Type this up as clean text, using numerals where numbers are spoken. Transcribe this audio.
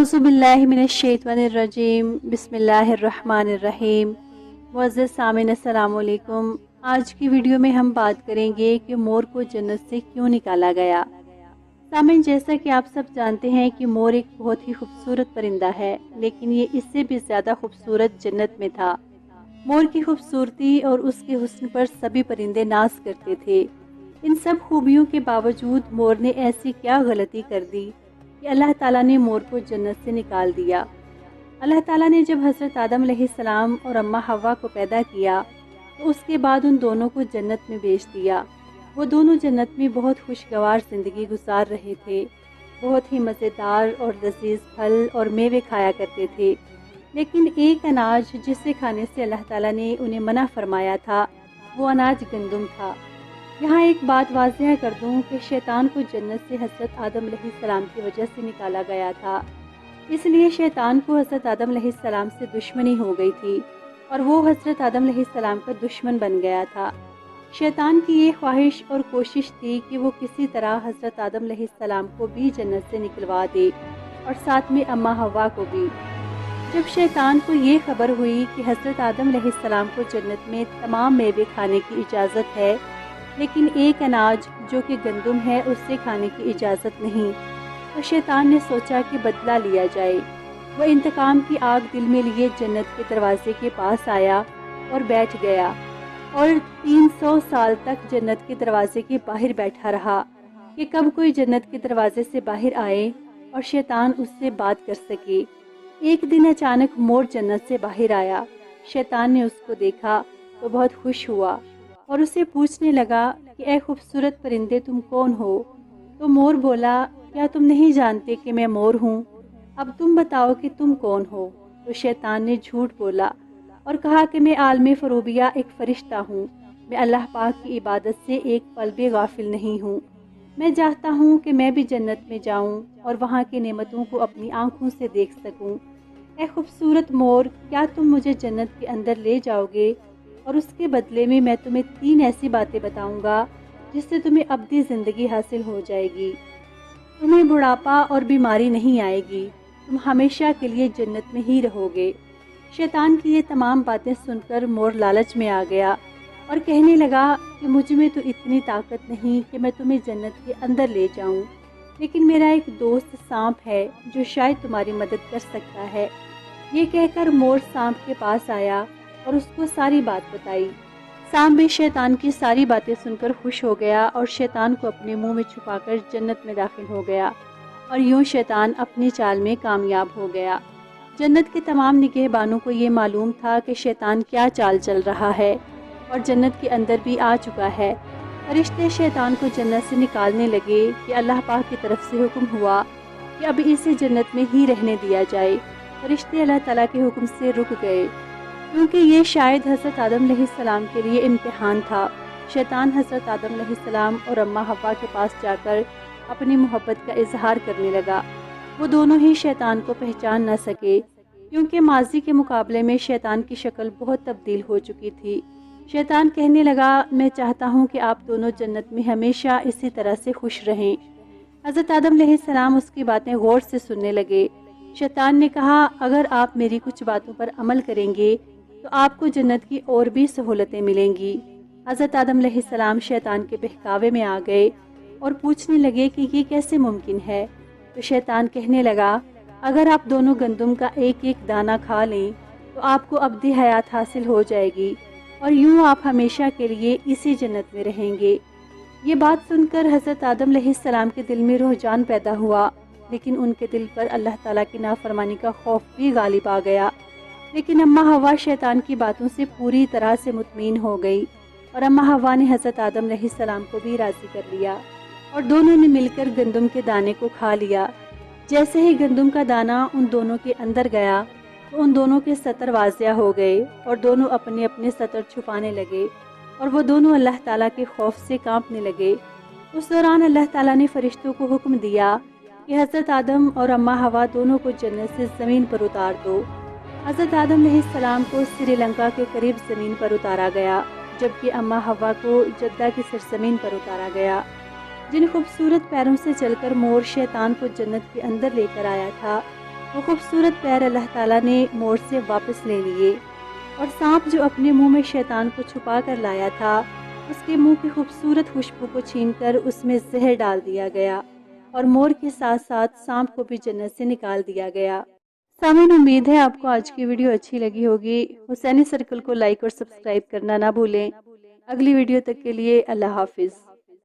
औज़ु बिल्लाहि मिनश्शैतानिर्रजीम बिस्मिल्लाहिर्रहमानिर्रहीम। मुअज़्ज़ज़ सामीन अस्सलामु अलैकुम। आज की वीडियो में हम बात करेंगे कि मोर को जन्नत से क्यों निकाला गया। सामीन, जैसा कि आप सब जानते हैं कि मोर एक बहुत ही खूबसूरत परिंदा है, लेकिन ये इससे भी ज़्यादा खूबसूरत जन्नत में था। मोर की खूबसूरती और उसके हुस्न पर सभी परिंदे नाज करते थे। इन सब खूबियों के बावजूद मोर ने ऐसी क्या गलती कर दी कि अल्लाह ताला ने मोर को जन्नत से निकाल दिया। अल्लाह ताला ने जब हज़रत आदम अलैहिस्सलाम और अम्मा हव्वा को पैदा किया तो उसके बाद उन दोनों को जन्नत में भेज दिया। वो दोनों जन्नत में बहुत खुशगवार ज़िंदगी गुजार रहे थे। बहुत ही मज़ेदार और लजीज फल और मेवे खाया करते थे, लेकिन एक अनाज जिसे खाने से अल्लाह ताला ने उन्हें मना फरमाया था, वो अनाज गंदुम था। यहाँ एक बात वाज़ेह कर दूँ कि शैतान को जन्नत से हज़रत आदम अलैहिस्सलाम की वजह से निकाला गया था। इसलिए शैतान को हज़रत आदम अलैहिस्सलाम से दुश्मनी हो गई थी और वो हज़रत आदम अलैहिस्सलाम का दुश्मन बन गया था। शैतान की ये ख्वाहिश और कोशिश थी कि वो किसी तरह हज़रत आदम अलैहिस्सलाम को भी जन्नत से निकलवा दे और साथ में अम्मा हव्वा को भी। जब शैतान को ये खबर हुई कि हज़रत आदम अलैहिस्सलाम को जन्नत में तमाम मेवे खाने की इजाज़त है, लेकिन एक अनाज जो कि गंदुम है उससे खाने की इजाज़त नहीं, तो शैतान ने सोचा कि बदला लिया जाए। वह इंतकाम की आग दिल में लिए जन्नत के दरवाजे के पास आया और बैठ गया और 300 साल तक जन्नत के दरवाजे के बाहर बैठा रहा कि कब कोई जन्नत के दरवाजे से बाहर आए और शैतान उससे बात कर सके। एक दिन अचानक मोर जन्नत से बाहर आया। शैतान ने उसको देखा तो बहुत खुश हुआ और उसे पूछने लगा कि ए खूबसूरत परिंदे, तुम कौन हो? तो मोर बोला, क्या तुम नहीं जानते कि मैं मोर हूँ? अब तुम बताओ कि तुम कौन हो? तो शैतान ने झूठ बोला और कहा कि मैं आलम फरूबिया एक फरिश्ता हूँ। मैं अल्लाह पाक की इबादत से एक पल भी गाफिल नहीं हूँ। मैं चाहता हूँ कि मैं भी जन्नत में जाऊँ और वहाँ की नेमतों को अपनी आँखों से देख सकूँ। ए खूबसूरत मोर, क्या तुम मुझे जन्नत के अंदर ले जाओगे? और उसके बदले में मैं तुम्हें 3 ऐसी बातें बताऊंगा जिससे तुम्हें अब्दी ज़िंदगी हासिल हो जाएगी। तुम्हें बुढ़ापा और बीमारी नहीं आएगी। तुम हमेशा के लिए जन्नत में ही रहोगे। शैतान की ये तमाम बातें सुनकर मोर लालच में आ गया और कहने लगा कि मुझ में तो इतनी ताकत नहीं कि मैं तुम्हें जन्नत के अंदर ले जाऊं, लेकिन मेरा एक दोस्त सांप है जो शायद तुम्हारी मदद कर सकता है। ये कहकर मोर सांप के पास आया और उसको सारी बात बताई। सांप भी शैतान की सारी बातें सुनकर खुश हो गया और शैतान को अपने मुंह में छुपाकर जन्नत में दाखिल हो गया और यूं शैतान अपनी चाल में कामयाब हो गया। जन्नत के तमाम निगहबानों को ये मालूम था कि शैतान क्या चाल चल रहा है और जन्नत के अंदर भी आ चुका है। फरिश्ते शैतान को जन्नत से निकालने लगे कि अल्लाह पाक की तरफ से हुक्म हुआ कि अब इसे जन्नत में ही रहने दिया जाए। फरिश्ते अल्लाह ताला के हुक्म से रुक गए, क्योंकि ये शायद हज़रत आदम अलैहिस्सलाम के लिए इम्तिहान था। शैतान हज़रत आदम अलैहिस्सलाम और अम्मा हव्वा के पास जाकर अपनी मोहब्बत का इजहार करने लगा। वो दोनों ही शैतान को पहचान न सके, क्योंकि माजी के मुकाबले में शैतान की शक्ल बहुत तब्दील हो चुकी थी। शैतान कहने लगा, मैं चाहता हूँ कि आप दोनों जन्नत में हमेशा इसी तरह से खुश रहें। हज़रत आदम अलैहिस्सलाम उसकी बातें गौर से सुनने लगे। शैतान ने कहा, अगर आप मेरी कुछ बातों पर अमल करेंगे तो आपको जन्नत की और भी सहूलतें मिलेंगी। हज़रत आदम अलैहिस्सलाम शैतान के बहकावे में आ गए और पूछने लगे कि ये कैसे मुमकिन है। तो शैतान कहने लगा, अगर आप दोनों गंदुम का एक एक दाना खा लें तो आपको अब्दी हयात हासिल हो जाएगी और यूं आप हमेशा के लिए इसी जन्नत में रहेंगे। ये बात सुनकर हज़रत आदम अलैहिस्सलाम के दिल में रुझान पैदा हुआ, लेकिन उनके दिल पर अल्लाह ताला की नाफरमानी का खौफ भी गालिब आ गया। लेकिन अम्मा हव्वा शैतान की बातों से पूरी तरह से मुतमीन हो गई और अम्मा हव्वा ने हज़रत आदम अलैहिस्सलाम को भी राज़ी कर लिया और दोनों ने मिलकर गंदुम के दाने को खा लिया। जैसे ही गंदुम का दाना उन दोनों के अंदर गया तो उन दोनों के सतर वाज़िया हो गए और दोनों अपने अपने सतर छुपाने लगे और वो दोनों अल्लाह ताला के खौफ से कांपने लगे। उस दौरान अल्लाह ताला ने फरिश्तों को हुक्म दिया कि हज़रत आदम और अम्मा हव्वा दोनों को जन्नत से ज़मीन पर उतार दो। हज़रत आदम अलैहिस्सलाम को श्रीलंका के करीब ज़मीन पर उतारा गया, जबकि अम्मा हव्वा को जद्दा की सरजमीन पर उतारा गया। जिन खूबसूरत पैरों से चलकर मोर शैतान को जन्नत के अंदर लेकर आया था, وہ خوبصورت پیر اللہ تعالیٰ نے مور سے واپس لے لیے، اور سانپ جو اپنے منہ میں شیطان کو چھپا کر لایا تھا، اس کے منہ کی خوبصورت خوشبو کو چھین کر اس میں زہر ڈال دیا گیا، اور مور کے ساتھ ساتھ سانپ کو بھی جنت سے نکال دیا گیا۔ سامعین، امید ہے آپ کو آج کی ویڈیو اچھی لگی ہوگی۔ حسینی سرکل کو لائک اور سبسکرائب کرنا نہ بھولیں۔ اگلی ویڈیو تک کے لیے اللہ حافظ۔